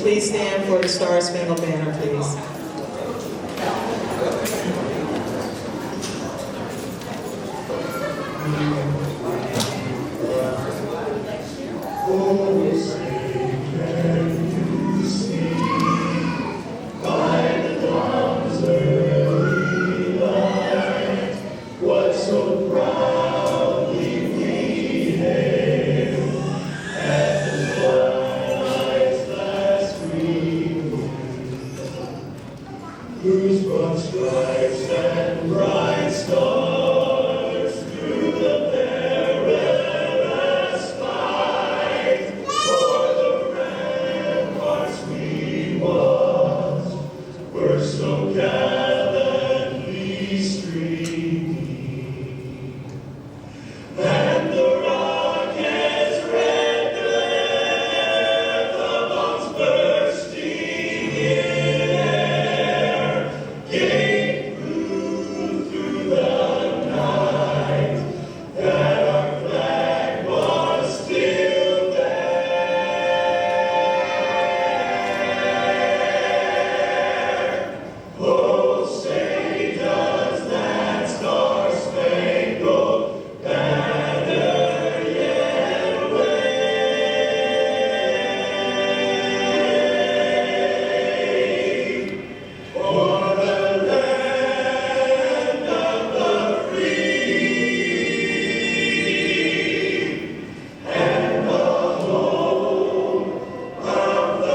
Please stand for the Star Spangled Banner, please. Whose broad stripes and bright stars through the perilous fight, for the ramparts we watched were so gallantly streaming, and the rockets' red glare, the bombs bursting in air, came through the night, that our flag was still there. Oh, say does that star-spangled banner yet wave o'er the land of the free and the home of the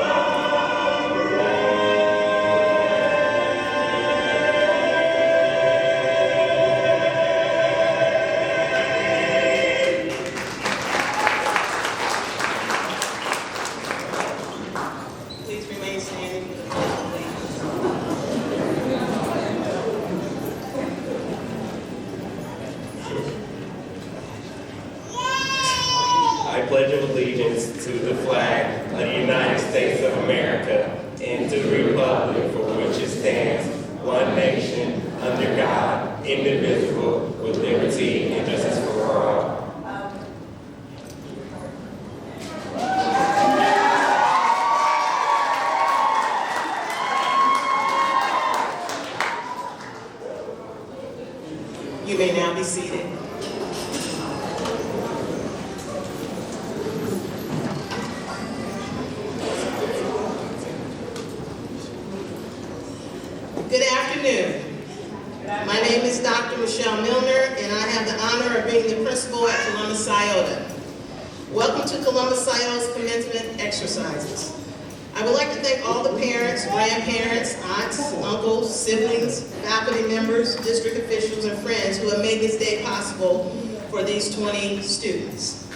Please remain standing. I pledge allegiance to the flag of the United States of America and to the republic for which it stands, one nation, under God, indivisible, with liberty and justice for all. You may now be seated. Good afternoon. My name is Dr. Michelle Milner, and I have the honor of being the principal at Columbus Scioto. Welcome to Columbus Scioto's commencement exercises. I would like to thank all the parents, grandparents, aunts, uncles, siblings, faculty members, district officials, and friends who have made this day possible for these 20 students.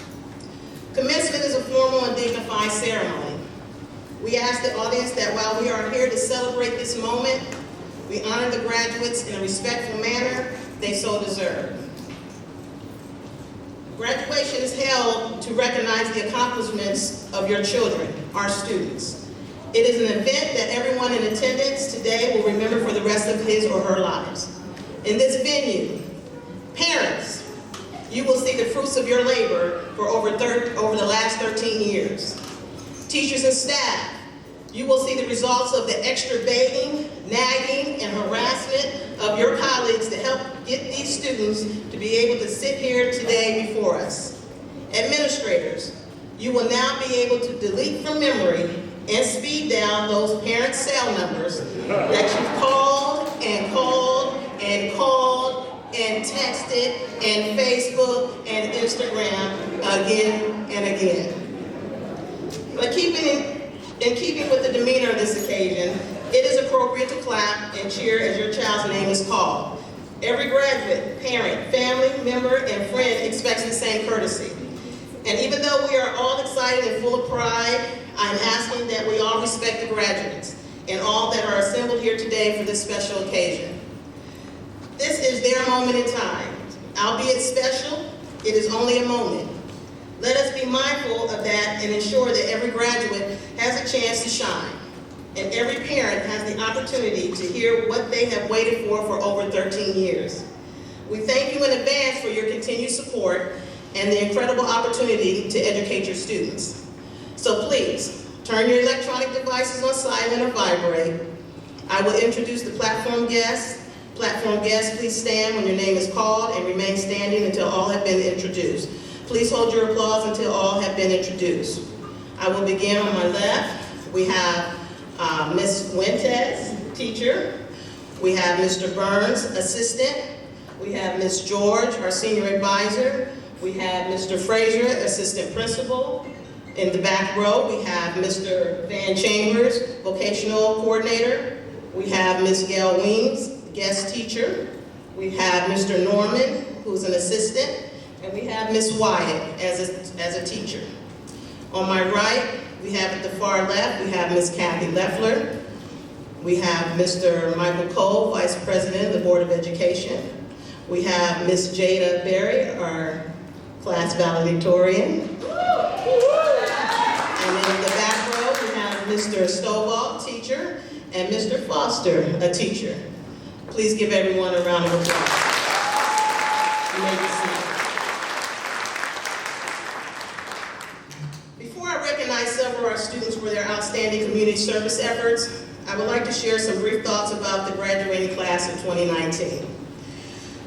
Commencement is a formal and dignified ceremony. We ask the audience that while we are here to celebrate this moment, we honor the graduates in a respectful manner they so deserve. Graduation is held to recognize the accomplishments of your children, our students. It is an event that everyone in attendance today will remember for the rest of his or her lives. In this venue, parents, you will see the fruits of your labor for over the last 13 years. Teachers and staff, you will see the results of the extra begging, nagging, and harassment of your colleagues to help get these students to be able to sit here today before us. Administrators, you will now be able to delete from memory and speed down those parent cell numbers that you've called and called and called and texted and Facebook and Instagram again and again. But in keeping with the demeanor of this occasion, it is appropriate to clap and cheer as your child's name is called. Every graduate, parent, family member, and friend expects the same courtesy. And even though we are all excited and full of pride, I'm asking that we all respect the graduates and all that are assembled here today for this special occasion. This is their moment in time. Albeit special, it is only a moment. Let us be mindful of that and ensure that every graduate has a chance to shine, and every parent has the opportunity to hear what they have waited for over 13 years. We thank you in advance for your continued support and the incredible opportunity to educate your students. So please, turn your electronic devices on silent or vibrate. I will introduce the platform guests. Platform guests, please stand when your name is called and remain standing until all have been introduced. Please hold your applause until all have been introduced. I will begin on my left. We have Ms. Wintez, teacher. We have Mr. Burns, assistant. We have Ms. George, our senior advisor. We have Mr. Frazier, assistant principal. In the back row, we have Mr. Van Chambers, vocational coordinator. We have Ms. Gail Weems, guest teacher. We have Mr. Norman, who's an assistant. And we have Ms. Wyatt as a teacher. On my right, we have at the far left, we have Ms. Kathy Leffler. We have Mr. Michael Cole, Vice President of the Board of Education. We have Ms. Jada Berry, our class valedictorian. And in the back row, we have Mr. Stovall, teacher, and Mr. Foster, a teacher. Please give everyone a round of applause. You may be seated. Before I recognize several of our students for their outstanding community service efforts, I would like to share some brief thoughts about the graduating class of 2019.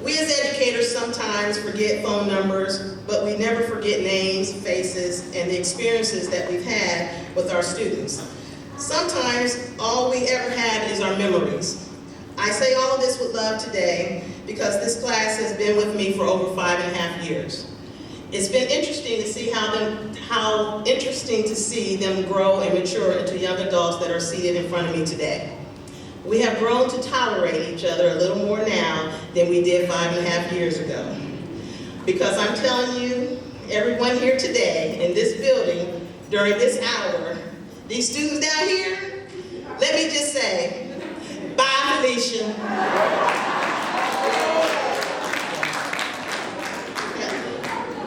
We as educators sometimes forget phone numbers, but we never forget names, faces, and the experiences that we've had with our students. Sometimes all we ever have is our memories. I say all of this with love today because this class has been with me for over 5.5 years. It's been interesting to see how interesting to see them grow and mature into young adults that are seated in front of me today. We have grown to tolerate each other a little more now than we did 5.5 years ago. Because I'm telling you, everyone here today in this building during this hour, these students down here, let me just say, bye, Felicia.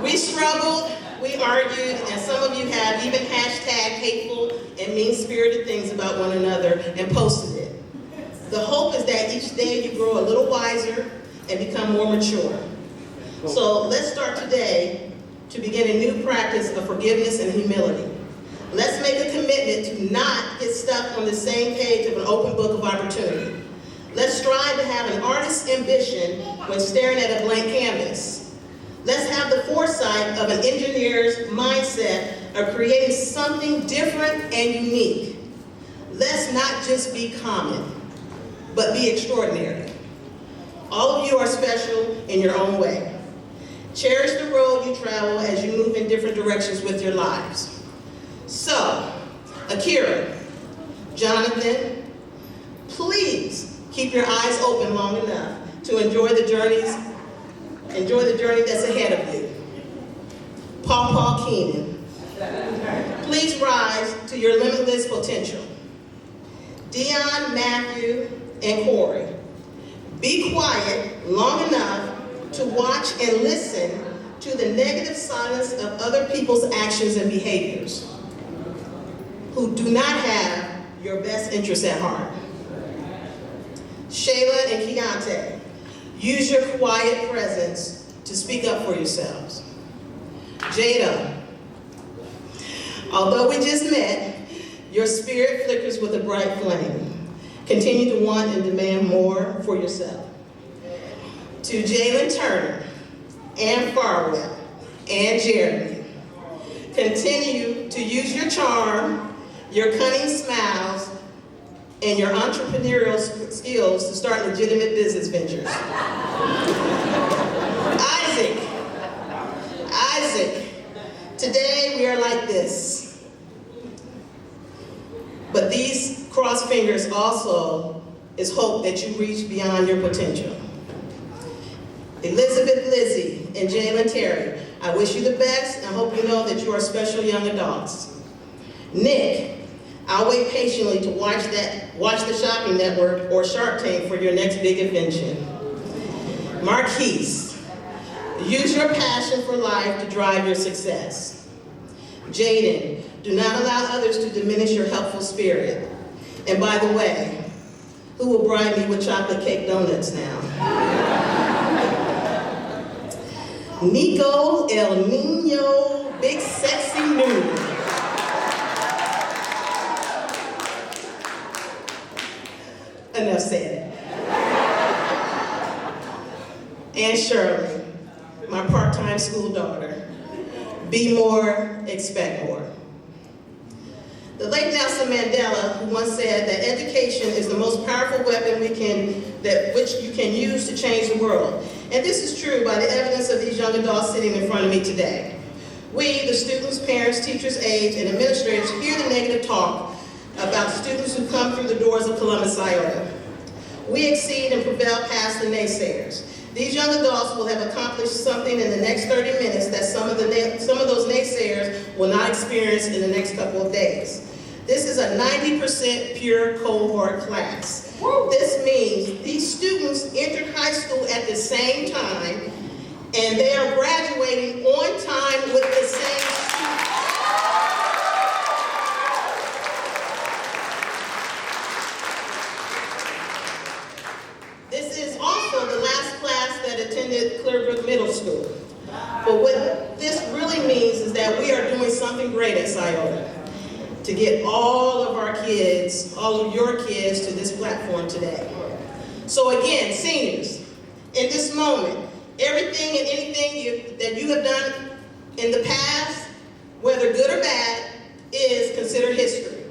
We struggled, we argued, and some of you have even hashtag hateful and mean-spirited things about one another and posted it. The hope is that each day you grow a little wiser and become more mature. So let's start today to begin a new practice of forgiveness and humility. Let's make a commitment to not get stuck on the same page of an open book of opportunity. Let's strive to have an artist's ambition when staring at a blank canvas. Let's have the foresight of an engineer's mindset of creating something different and unique. Let's not just be common, but be extraordinary. All of you are special in your own way. Cherish the road you travel as you move in different directions with your lives. So, Akira, Jonathan, please keep your eyes open long enough to enjoy the journey that's ahead of you. Paw Keenan, please rise to your limitless potential. Dion, Matthew, and Corey, be quiet long enough to watch and listen to the negative silence of other people's actions and behaviors who do not have your best interests at heart. Shayla and Keontae, use your quiet presence to speak up for yourselves. Jada, although we just met, your spirit flickers with a bright flame. Continue to want and demand more for yourself. To Jalen Turner, and Farwell, and Jeremy, continue to use your charm, your cunning smiles, and your entrepreneurial skills to start legitimate business ventures. Isaac, today we are like this. But these crossed fingers also is hope that you reach beyond your potential. Elizabeth Lizzie and Jalen Terry, I wish you the best and hope you know that you are special young adults. Nick, I'll wait patiently to watch the Shopping Network or Shark Tank for your next big invention. Marquise, use your passion for life to drive your success. Jaden, do not allow others to diminish your helpful spirit. And by the way, who will bribe me with chocolate cake donuts now? Nico El Nino, big sexy noodle. Enough said. And Shirley, my part-time school daughter. Be more, expect more. The late Nelson Mandela, who once said that education is the most powerful weapon which you can use to change the world. And this is true by the evidence of these young adults sitting in front of me today. We, the students, parents, teachers, aides, and administrators, hear the negative talk about students who come through the doors of Columbus, Scioto. We exceed and prevail past the naysayers. These young adults will have accomplished something in the next 30 minutes that some of those naysayers will not experience in the next couple of days. This is a 90% pure cohort class. This means these students entered high school at the same time, and they are graduating on time with the same students. This is also the last class that attended Clearbrook Middle School. But what this really means is that we are doing something great at Scioto to get all of our kids, all of your kids, to this platform today. So again, seniors, in this moment, everything and anything that you have done in the past, whether good or bad, is considered history.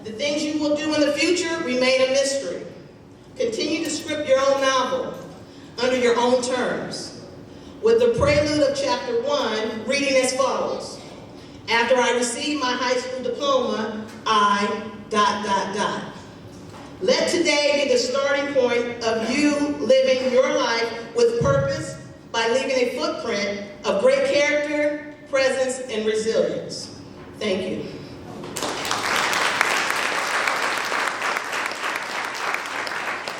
The things you will do in the future remain a mystery. Continue to script your own novel under your own terms, with the prelude of chapter 1 reading as follows. After I received my high school diploma, I ... Let today be the starting point of you living your life with purpose by leaving a footprint of great character, presence, and resilience. Thank you.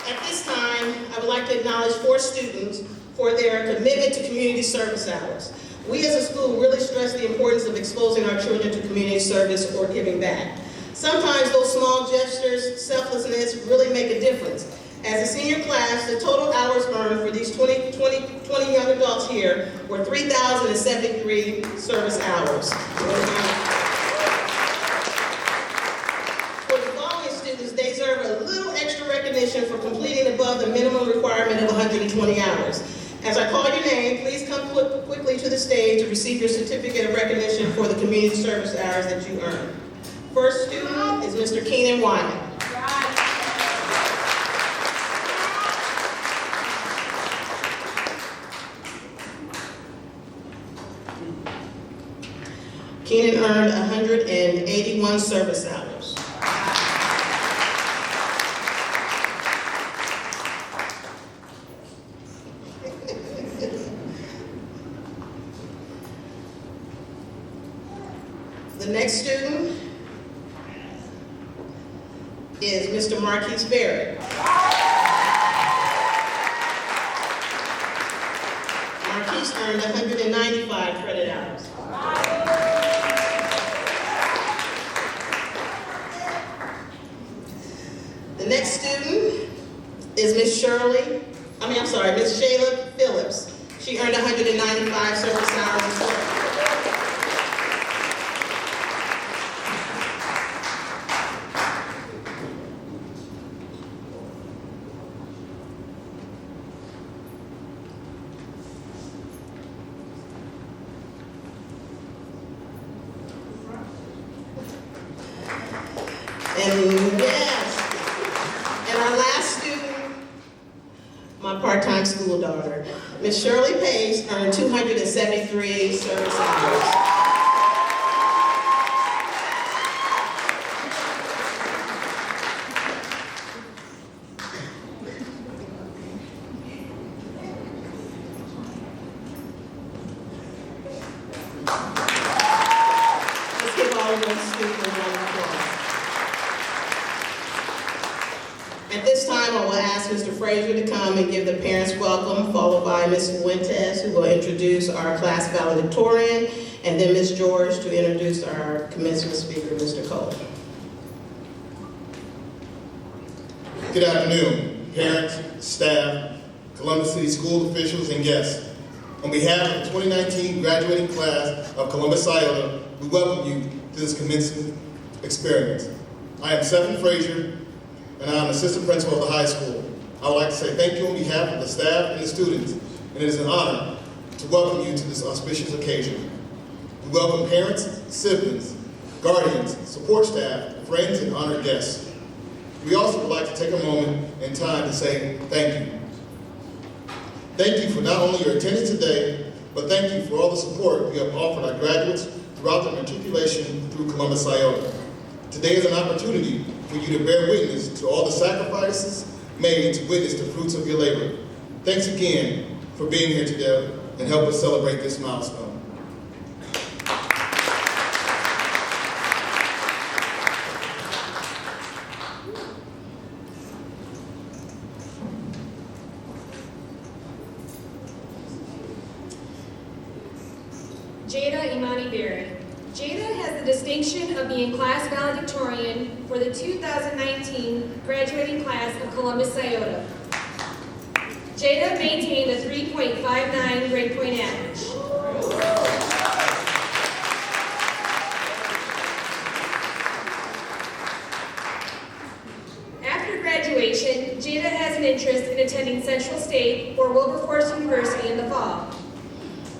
At this time, I would like to acknowledge 4 students for their commitment to community service hours. We as a school really stress the importance of exposing our children to community service or giving back. Sometimes those small gestures, selflessness, really make a difference. As a senior class, the total hours earned for these 20 young adults here were 3,073 service hours. For the following students, they deserve a little extra recognition for completing above the minimum requirement of 120 hours. As I call your name, please come quickly to the stage to receive your certificate of recognition for the community service hours that you earned. First student is Mr. Keenan Wyman. Keenan earned 181 service hours. The next student is Mr. Marquise Barrett. Marquise earned 195 credit hours. The next student is Miss Shayla Phillips. She earned 195 service hours as well. And yes, and our last student, my part-time school daughter, Miss Shirley Pace, earned 273 service hours. Let's give all of those students a round of applause. At this time, I will ask Mr. Frazier to come and give the parents welcome, followed by Ms. Fuentes, who will introduce our class valedictorian, and then Ms. George to introduce our commencement speaker, Mr. Cole. Good afternoon, parents, staff, Columbus City school officials, and guests. On behalf of the 2019 graduating class of Columbus Scioto, we welcome you to this commencement experience. I am Stephen Frazier, and I am assistant principal of the high school. I would like to say thank you on behalf of the staff and the students, and it is an honor to welcome you to this auspicious occasion. We welcome parents, siblings, guardians, support staff, friends, and honored guests. We also would like to take a moment in time to say thank you. Thank you for not only your attendance today, but thank you for all the support you have offered our graduates throughout their matriculation through Columbus Scioto. Today is an opportunity for you to bear witness to all the sacrifices made to witness the fruits of your labor. Thanks again for being here today and help us celebrate this milestone. Jada Imani Berry. Jada has the distinction of being class valedictorian for the 2019 graduating class of Columbus Scioto. Jada maintained a 3.59 grade point average. After graduation, Jada has an interest in attending Central State or Wilberforce University in the fall.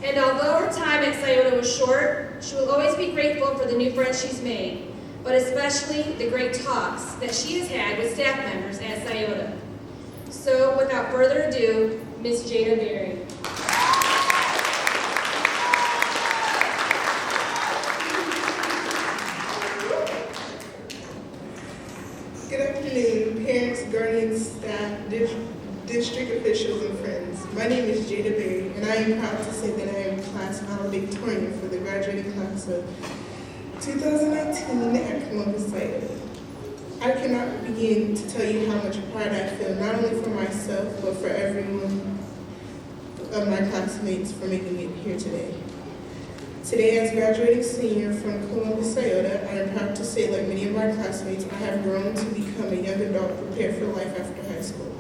And although her time at Scioto was short, she will always be grateful for the new friends she's made, but especially the great talks that she has had with staff members at Scioto. So, without further ado, Miss Jada Berry. Good afternoon, parents, guardians, staff, district officials, and friends. My name is Jada Berry, and I am proud to say that I am class valedictorian for the graduating class of 2019 at Columbus Scioto. I cannot begin to tell you how much pride I feel, not only for myself, but for everyone of my classmates for making it here today. Today, as graduating senior from Columbus Scioto, I am proud to say, like many of my classmates, I have grown to become a young adult prepared for life after high school.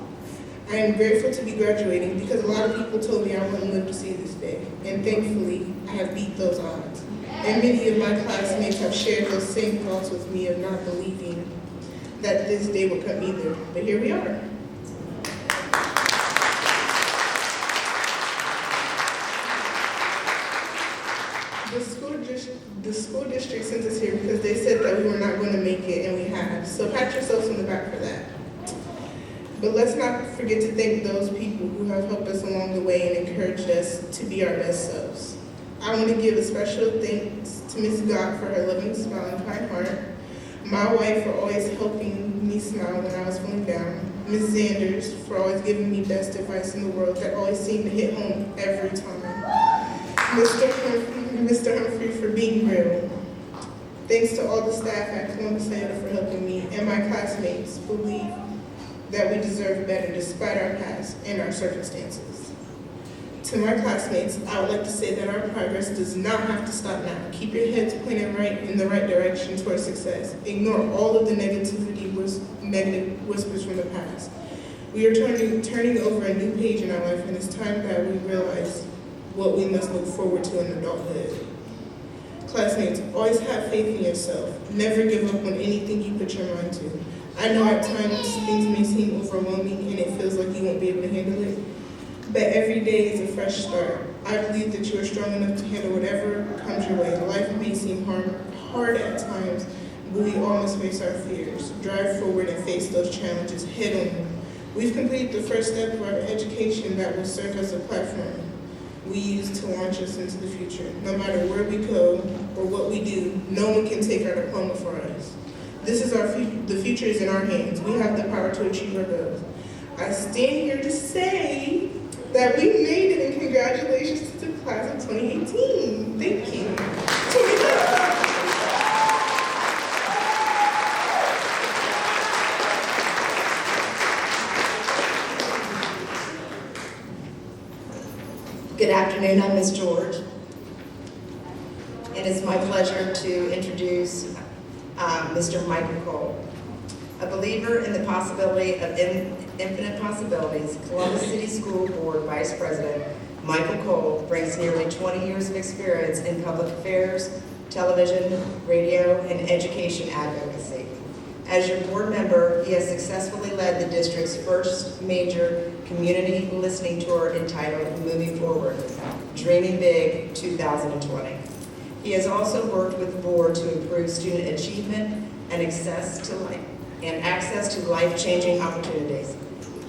I am grateful to be graduating because a lot of people told me I wouldn't live to see this day, and thankfully, I have beat those odds. And many of my classmates have shared those same thoughts with me of not believing that this day would come either, but here we are. The school district sent us here because they said that we were not going to make it, and we have. So pat yourselves on the back for that. But let's not forget to thank those people who have helped us along the way and encouraged us to be our best selves. I want to give a special thanks to Ms. Gott for her loving smile and kind heart, my wife for always helping me smile when I was feeling down, Ms. Zanders for always giving me best advice in the world that always seemed to hit home every time, Mr. Humphrey for being real. Thanks to all the staff at Columbus Scioto for helping me and my classmates believe that we deserve better despite our past and our circumstances. To my classmates, I would like to say that our progress does not have to stop now. Keep your heads pointed right in the right direction towards success. Ignore all of the negative whispers from the past. We are turning over a new page in our life, and it's time that we realize what we must look forward to in adulthood. Classmates, always have faith in yourself. Never give up on anything you put your mind to. I know at times things may seem overwhelming and it feels like you won't be able to handle it, but every day is a fresh start. I believe that you are strong enough to handle whatever comes your way. Life may seem hard at times, but we all must face our fears, drive forward and face those challenges head on. We've completed the first step of our education that will serve as a platform we use to launch us into the future. No matter where we go or what we do, no one can take our diploma for us. This is our future. The future is in our hands. We have the power to achieve our goals. I stand here to say that we made it, and congratulations to the class of 2018. Thank you. Good afternoon, I'm Ms. George. It is my pleasure to introduce Mr. Michael Cole. A believer in the possibility of infinite possibilities, Columbus City School Board Vice President Michael Cole brings nearly 20 years of experience in public affairs, television, radio, and education advocacy. As your board member, he has successfully led the district's first major community listening tour entitled Moving Forward, Dreaming Big 2020. He has also worked with the board to improve student achievement and access to life-changing opportunities.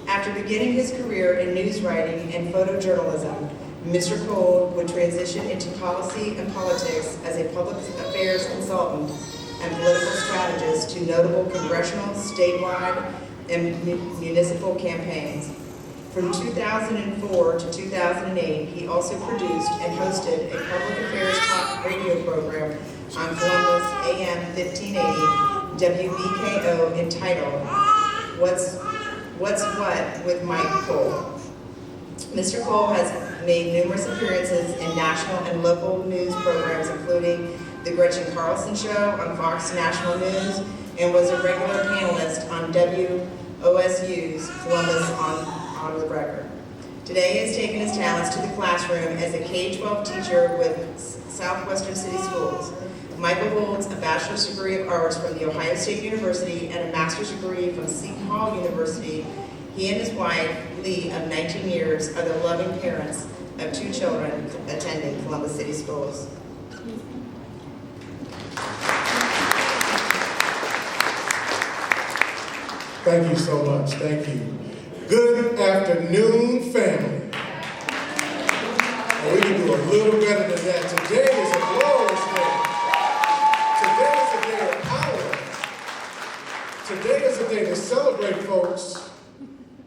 After beginning his career in news writing and photojournalism, Mr. Cole would transition into policy and politics as a public affairs consultant and political strategist to notable congressional, statewide, and municipal campaigns. From 2004 to 2008, he also produced and hosted a public affairs talk radio program on Columbus AM 1580 WBKO entitled What's What with Mike Cole. Mr. Cole has made numerous appearances in national and local news programs, including The Gretchen Carlson Show on Fox National News, and was a regular panelist on WOSU's Columbus on the Record. Today he has taken his talents to the classroom as a K-12 teacher with Southwestern City Schools. Michael holds a bachelor's degree of arts from The Ohio State University and a master's degree from Seton Hall University. He and his wife, Lee, of 19 years, are the loving parents of 2 children attending Columbus City Schools. Thank you so much. Thank you. Good afternoon, family. And we can do a little better than that. Today is a glorious day. Today is a day of power. Today is a day to celebrate, folks,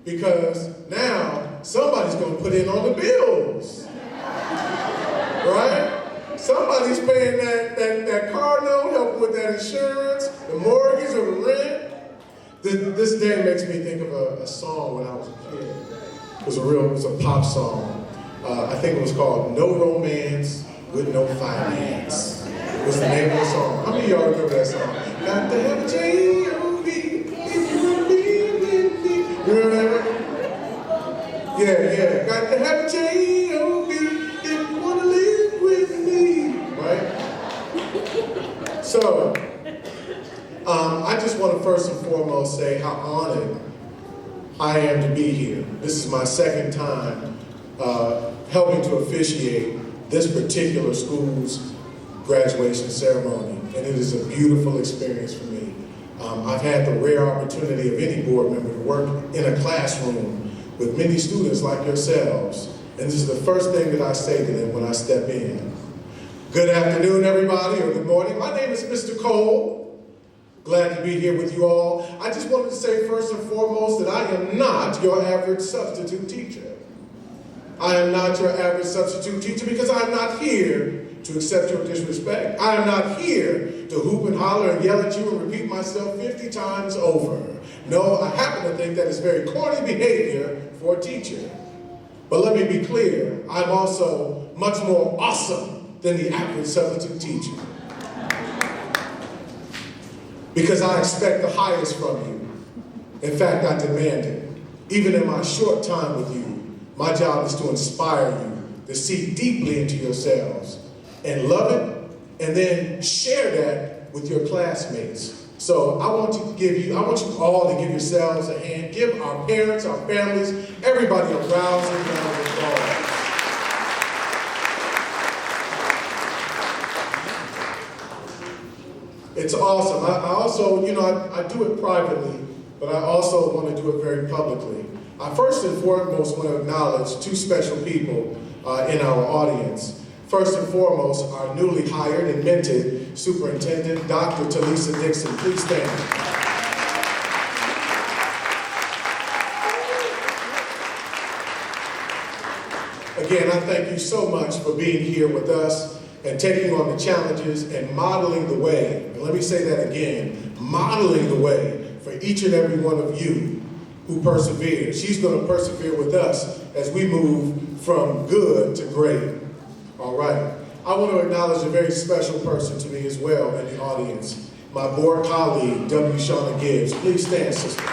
because now somebody's going to put in on the bills. Right? Somebody's paying that car note, helping with that insurance, the mortgage or the rent. This day makes me think of a song when I was a kid. It was a pop song. I think it was called No Romance with No Finance. It was the name of the song. How many of y'all remember that song? Got to have a J-O-B if you want to be with me. You remember that? Yeah. Got to have a J-O-B if you want to live with me. Right? So, I just want to first and foremost say how honored I am to be here. This is my second time helping to officiate this particular school's graduation ceremony, and it is a beautiful experience for me. I've had the rare opportunity of any board member to work in a classroom with many students like yourselves, and this is the first thing that I say to them when I step in. Good afternoon, everybody, or good morning. My name is Mr. Cole. Glad to be here with you all. I just wanted to say first and foremost that I am not your average substitute teacher. I am not your average substitute teacher because I am not here to accept your disrespect. I am not here to hoop and holler and yell at you and repeat myself 50 times over. No, I happen to think that is very corny behavior for a teacher. But let me be clear, I'm also much more awesome than the average substitute teacher. Because I expect the highest from you. In fact, I demand it. Even in my short time with you, my job is to inspire you to see deeply into yourselves and love it, and then share that with your classmates. So I want you all to give yourselves a hand. Give our parents, our families, everybody a rousing round of applause. It's awesome. I also, I do it privately, but I also want to do it very publicly. I first and foremost want to acknowledge two special people in our audience. First and foremost, our newly hired and minted superintendent, Dr. Talisa Dixon. Please stand. Again, I thank you so much for being here with us and taking on the challenges and modeling the way. And let me say that again, modeling the way for each and every one of you who perseveres. She's going to persevere with us as we move from good to great. All right. I want to acknowledge a very special person to me as well in the audience, my board colleague, W. Shauna Gibbs. Please stand, sister.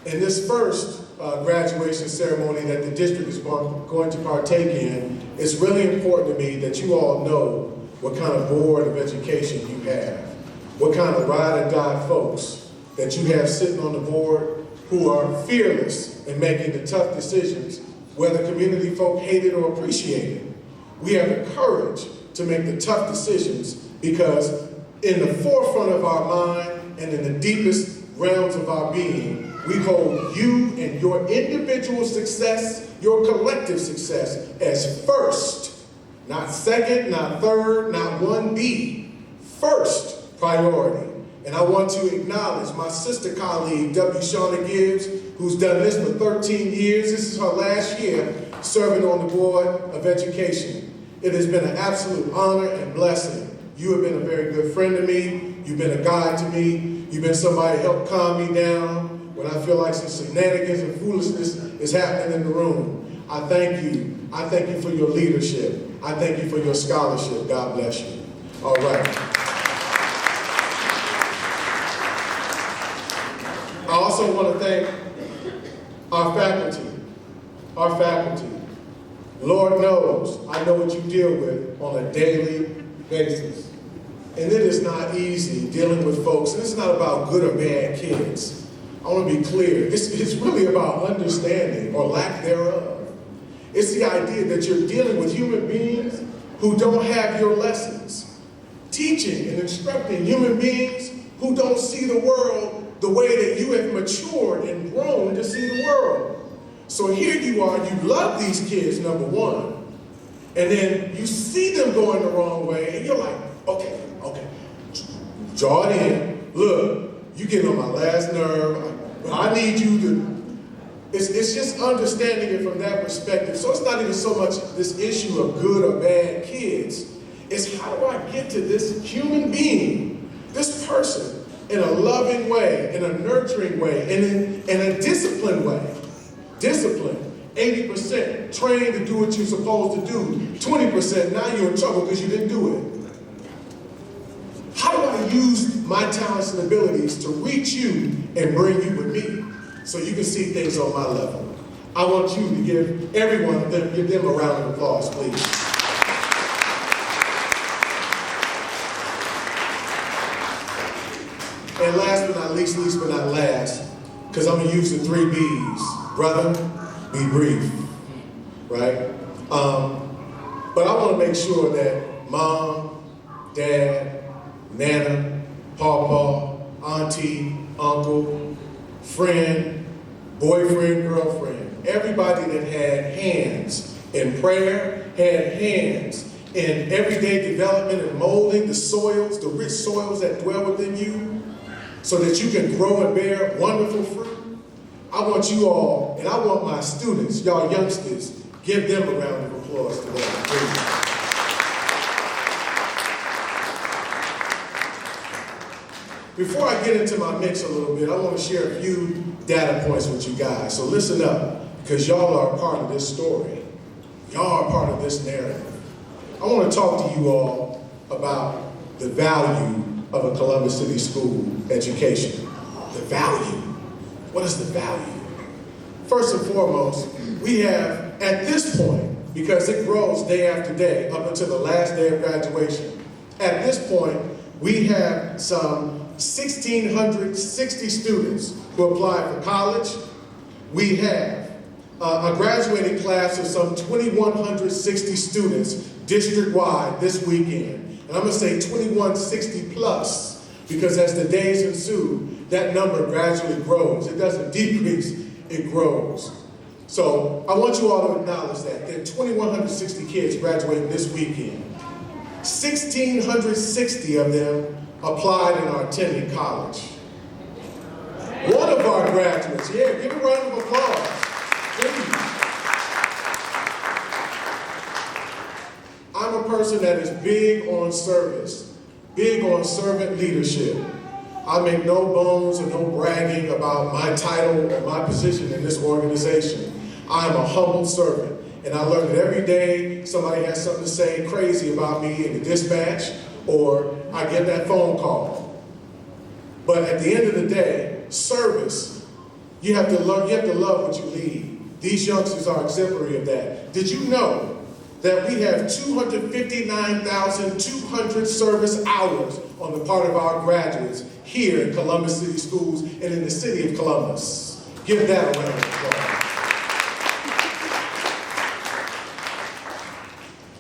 In this first graduation ceremony that the district is going to partake in, it's really important to me that you all know what kind of board of education you have, what kind of ride or die folks that you have sitting on the board who are fearless in making the tough decisions, whether community folk hate it or appreciate it. We have the courage to make the tough decisions because in the forefront of our mind and in the deepest realms of our being, we hold you and your individual success, your collective success as first, not second, not third, not 1B, first priority. And I want to acknowledge my sister colleague, W. Shauna Gibbs, who's done this for 13 years. This is her last year serving on the Board of Education. It has been an absolute honor and blessing. You have been a very good friend to me. You've been a guide to me. You've been somebody to help calm me down when I feel like some shenanigans and foolishness is happening in the room. I thank you. I thank you for your leadership. I thank you for your scholarship. God bless you. All right. I also want to thank our faculty. Our faculty. Lord knows I know what you deal with on a daily basis. And it is not easy dealing with folks. And it's not about good or bad kids. I want to be clear. It's really about understanding or lack thereof. It's the idea that you're dealing with human beings who don't have your lessons. Teaching and instructing human beings who don't see the world the way that you have matured and grown to see the world. So here you are, you love these kids, number one, and then you see them going the wrong way, and you're like, okay, draw it in. Look, you get on my last nerve, but I need you to, it's just understanding it from that perspective. So it's not even so much this issue of good or bad kids, it's how do I get to this human being, this person, in a loving way, in a nurturing way, and in a disciplined way. Discipline, 80%, trained to do what you're supposed to do. 20%, now you're in trouble because you didn't do it. How do I use my talents and abilities to reach you and bring you with me so you can see things on my level? I want you to give everyone, give them a round of applause, please. And last but not least but not last, because I'm going to use the 3 B's. Brother, be brief, right? But I want to make sure that mom, dad, nana, pawpaw, auntie, uncle, friend, boyfriend, girlfriend, everybody that had hands in prayer, had hands in everyday development and molding the soils, the rich soils that dwell within you, so that you can grow and bear wonderful fruit. I want you all, and I want my students, y'all youngsters, give them a round of applause today, please. Before I get into my mix a little bit, I want to share a few data points with you guys. So listen up, because y'all are a part of this story. Y'all are part of this narrative. I want to talk to you all about the value of a Columbus City School education. The value. What is the value? First and foremost, we have, at this point, because it grows day after day up until the last day of graduation, at this point, we have some 1,660 students who apply for college. We have a graduating class of some 2,160 students district-wide this weekend. And I'm going to say 2,160 plus, because as the days ensue, that number gradually grows. It doesn't decrease, it grows. So I want you all to acknowledge that. There are 2,160 kids graduating this weekend. 1,660 of them applied and are attending college. One of our graduates, yeah, give a round of applause, please. I'm a person that is big on service, big on servant leadership. I make no bones or no bragging about my title or my position in this organization. I am a humble servant, and I learn that every day somebody has something to say crazy about me in the dispatch, or I get that phone call. But at the end of the day, service, you have to love what you lead. These youngsters are exemplary of that. Did you know that we have 259,200 service hours on the part of our graduates here in Columbus City Schools and in the city of Columbus? Give that a round of applause.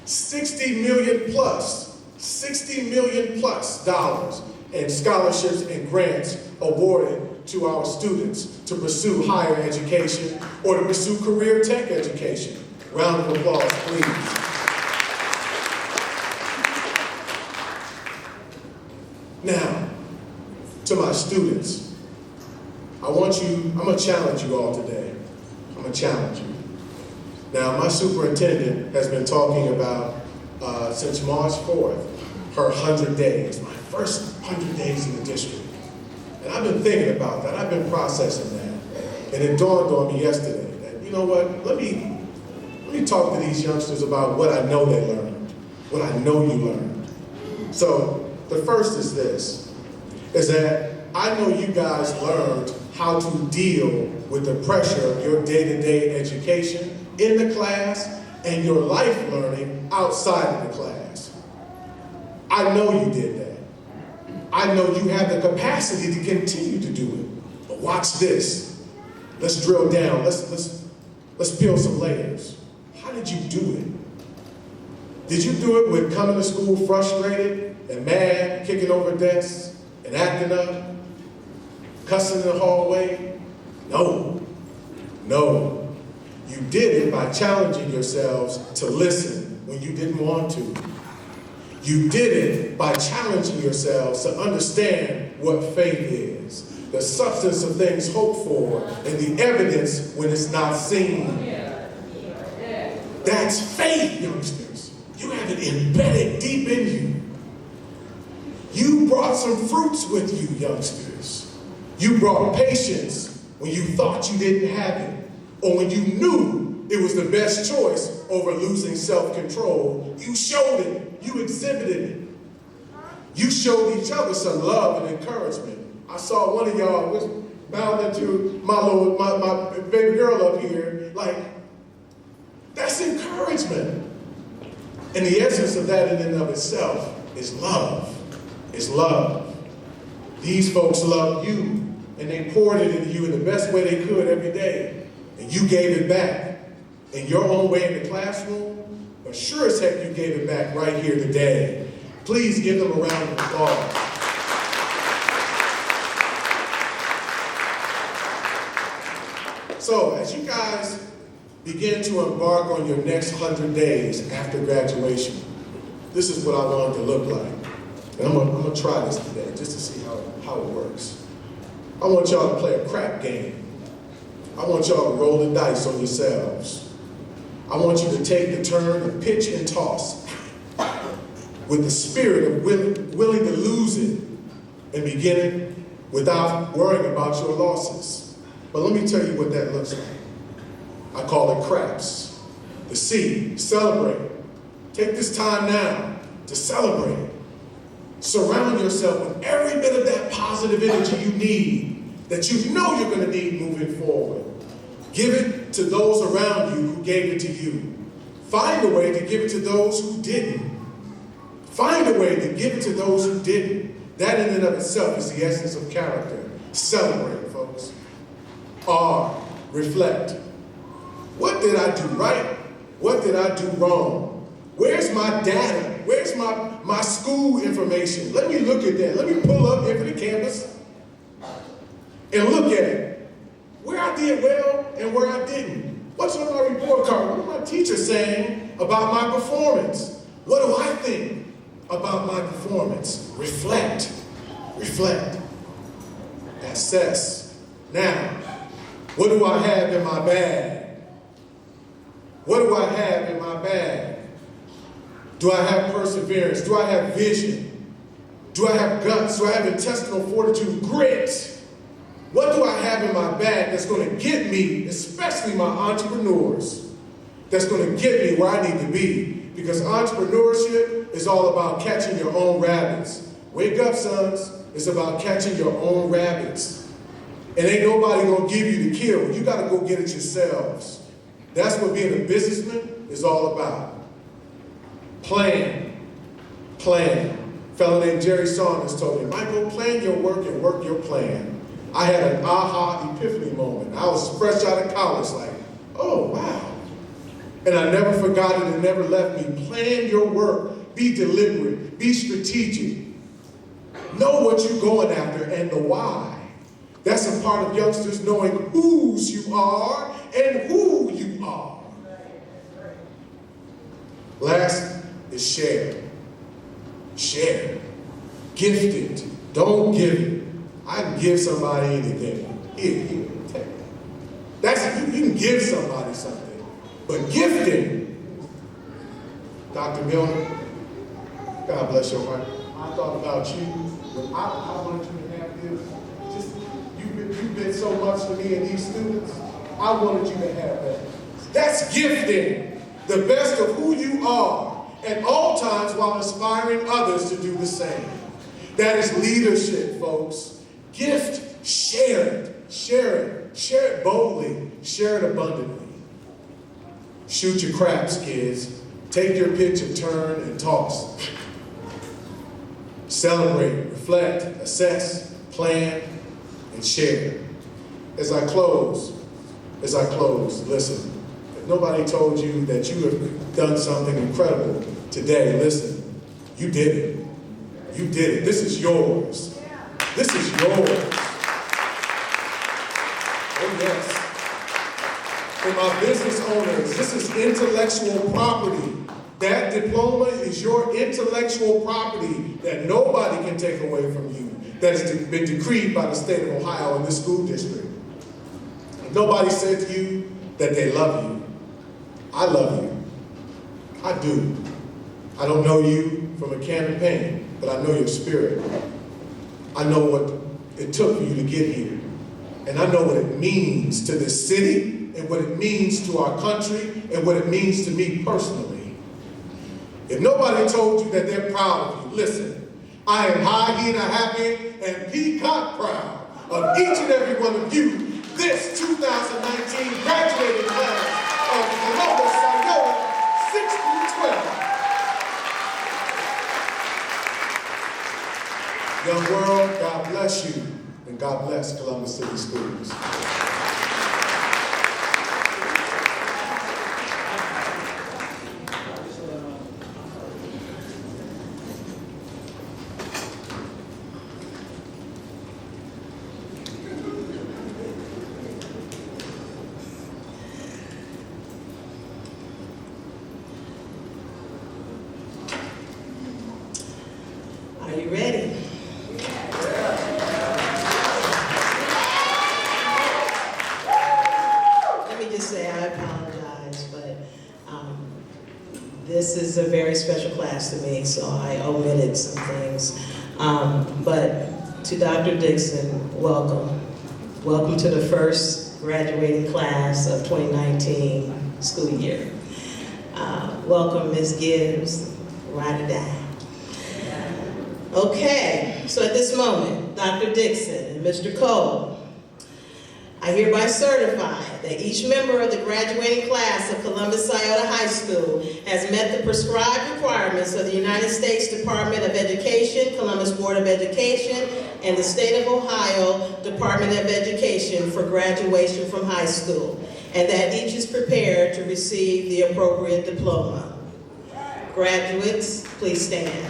60 million plus dollars in scholarships and grants awarded to our students to pursue higher education or to pursue career tech education. Round of applause, please. Now, to my students, I'm going to challenge you all today. I'm going to challenge you. Now, my superintendent has been talking about, since March 4th, her 100 days, my first 100 days in the district. And I've been thinking about that. I've been processing that. And it dawned on me yesterday that, you know what, let me talk to these youngsters about what I know they learned, what I know you learned. So the first is this, is that I know you guys learned how to deal with the pressure of your day-to-day education in the class and your life learning outside of the class. I know you did that. I know you have the capacity to continue to do it. But watch this. Let's drill down. Let's peel some layers. How did you do it? Did you do it with coming to school frustrated and mad, kicking over desks and acting up, cussing in the hallway? No. You did it by challenging yourselves to listen when you didn't want to. You did it by challenging yourselves to understand what faith is, the substance of things hoped for, and the evidence when it's not seen. That's faith, youngsters. You have it embedded deep in you. You brought some fruits with you, youngsters. You brought patience when you thought you didn't have it, or when you knew it was the best choice over losing self-control. You showed it. You exhibited it. You showed each other some love and encouragement. I saw one of y'all was bound into my baby girl up here, like, that's encouragement. And the essence of that in and of itself is love. It's love. These folks love you, and they poured it into you in the best way they could every day. And you gave it back in your own way in the classroom, but sure as heck you gave it back right here today. Please give them a round of applause. So as you guys begin to embark on your next 100 days after graduation, this is what I want it to look like. And I'm gonna try this today just to see how it works. I want y'all to play a crap game. I want y'all to roll the dice on yourselves. I want you to take the turn of pitch and toss with the spirit of willing to lose it and begin it without worrying about your losses. But let me tell you what that looks like. I call it craps. The C, celebrate. Take this time now to celebrate. Surround yourself with every bit of that positive energy you need, that you know you're going to need moving forward. Give it to those around you who gave it to you. Find a way to give it to those who didn't. Find a way to give it to those who didn't. That in and of itself is the essence of character. Celebrate, folks. R, reflect. What did I do right? What did I do wrong? Where's my data? Where's my school information? Let me look at that. Let me pull up Infinite Campus and look at it. Where I did well and where I didn't. What's on my report card? What are my teachers saying about my performance? What do I think about my performance? Reflect. Reflect. Assess. Now, what do I have in my bag? What do I have in my bag? Do I have perseverance? Do I have vision? Do I have guts? Do I have intestinal fortitude, grit? What do I have in my bag that's going to get me, especially my entrepreneurs, that's going to get me where I need to be? Because entrepreneurship is all about catching your own rabbits. Wake up, sons. It's about catching your own rabbits. And ain't nobody going to give you the kill. You got to go get it yourselves. That's what being a businessman is all about. Plan. Plan. A fellow named Jerry Saunders told me, Michael, plan your work and work your plan. I had an aha epiphany moment. I was fresh out of college, like, oh, wow. And I never forgot it. It never left me. Plan your work. Be deliberate. Be strategic. Know what you're going after and the why. That's a part of youngsters knowing whose you are and who you are. Last is share. Share. Gift it. Don't give it. I can give somebody anything. Here, take it. That's you can give somebody something. But gifting, Dr. Milner, God bless your heart. I thought about you. I wanted you to have this. Just you've been so much to me and these students. I wanted you to have that. That's gifting. The best of who you are at all times while inspiring others to do the same. That is leadership, folks. Gift, share it. Share it. Share it boldly. Share it abundantly. Shoot your craps, kids. Take your pitch and turn and toss. Celebrate, reflect, assess, plan, and share. As I close, listen. If nobody told you that you have done something incredible today, listen. You did it. You did it. This is yours. This is yours. Oh, yes. For my business owners, this is intellectual property. That diploma is your intellectual property that nobody can take away from you. That has been decreed by the state of Ohio in this school district. If nobody said to you that they love you, I love you. I do. I don't know you from a can of paint, but I know your spirit. I know what it took for you to get here. And I know what it means to this city and what it means to our country and what it means to me personally. If nobody told you that they're proud of you, listen, I am high, happy, and peacock proud of each and every one of you, this 2019 graduating class of Columbus, Scioto, 6 through 12. Young world, God bless you, and God bless Columbus City Schools. This is a very special class to me, so I omitted some things. But to Dr. Dixon, welcome. Welcome to the first graduating class of 2019 school year. Welcome, Ms. Gibbs, ride or die. Okay, so at this moment, Dr. Dixon and Mr. Cole, I hereby certify that each member of the graduating class of Columbus Scioto High School has met the prescribed requirements of the United States Department of Education, Columbus Board of Education, and the State of Ohio Department of Education for graduation from high school, and that each is prepared to receive the appropriate diploma. Graduates, please stand.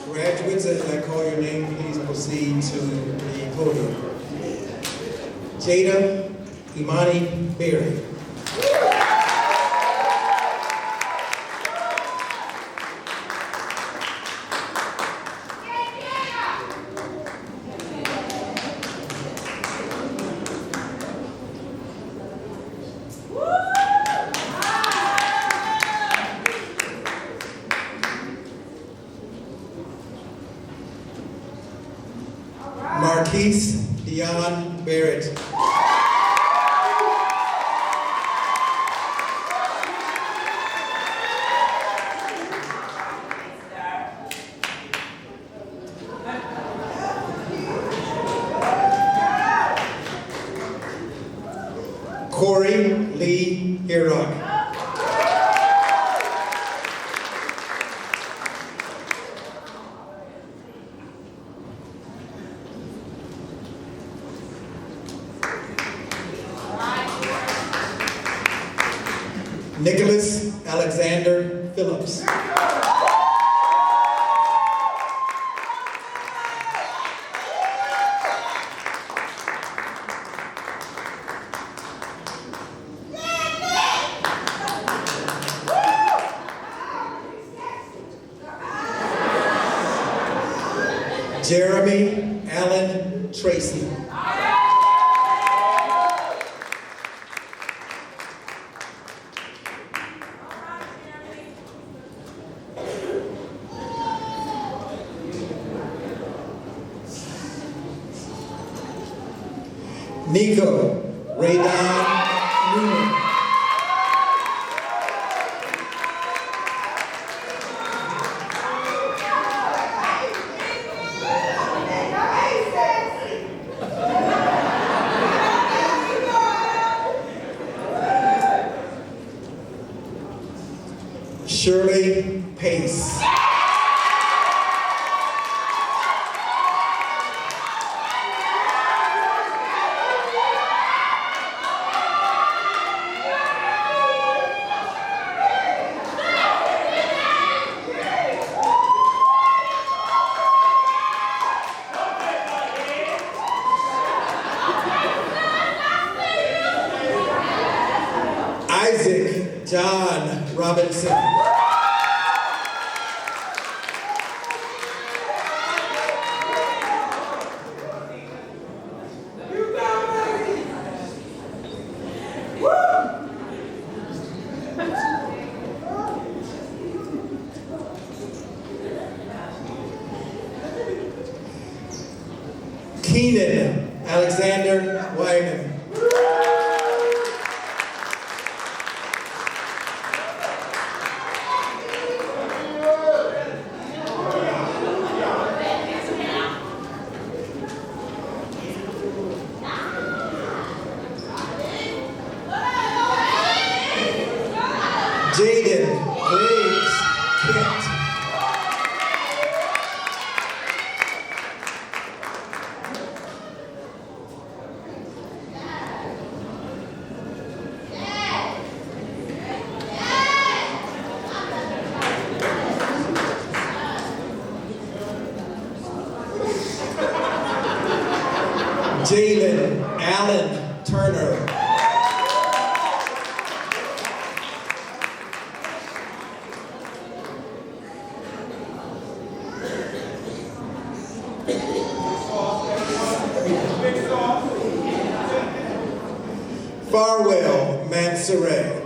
Graduates, as I call your name, please proceed to the podium. Jada Imani Berry. Marquise Dion Barrett. Corey Lee Iraq. Nicholas Alexander Phillips. Jeremy Allen Tracy. Nico Raydon Newman. Shirley Pace. Isaac John Robinson. Keenan Alexander Wyman. Jaden Graves Kent. Jalen Allen Turner. Farwell Mansoret.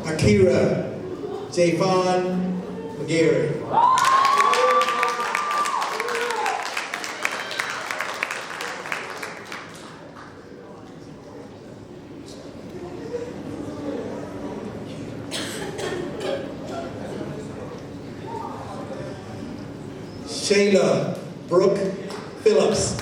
Akira Javon McGarry. Shayla Brooke Phillips.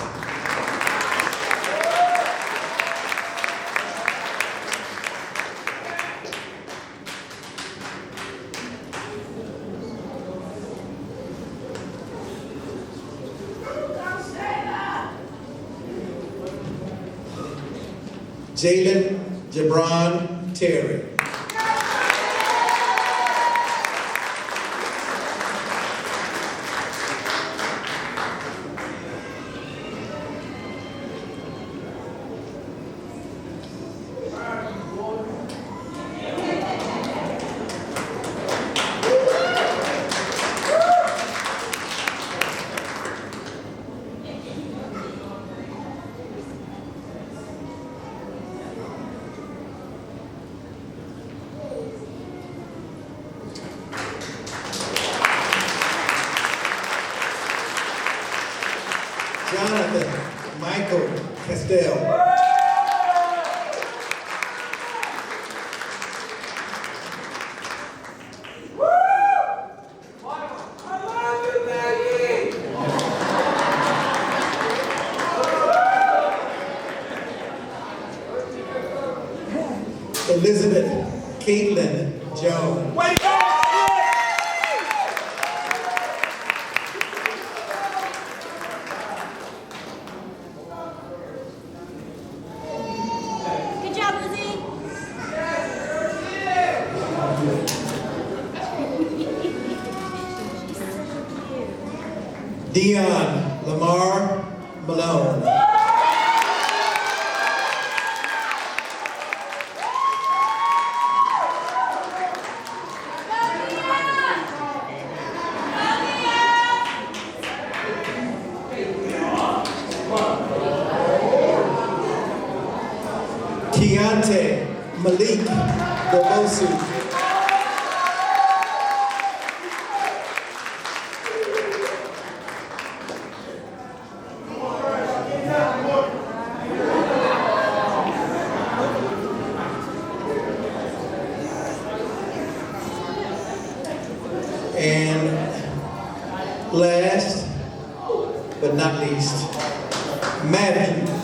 Jalen Jabron Terry. Jonathan Michael Castell. Elizabeth Caitlin Jones. Good job, Lizzie. Dion Lamar Malone. Keontae Malik Gobosu. And last but not least, Matthew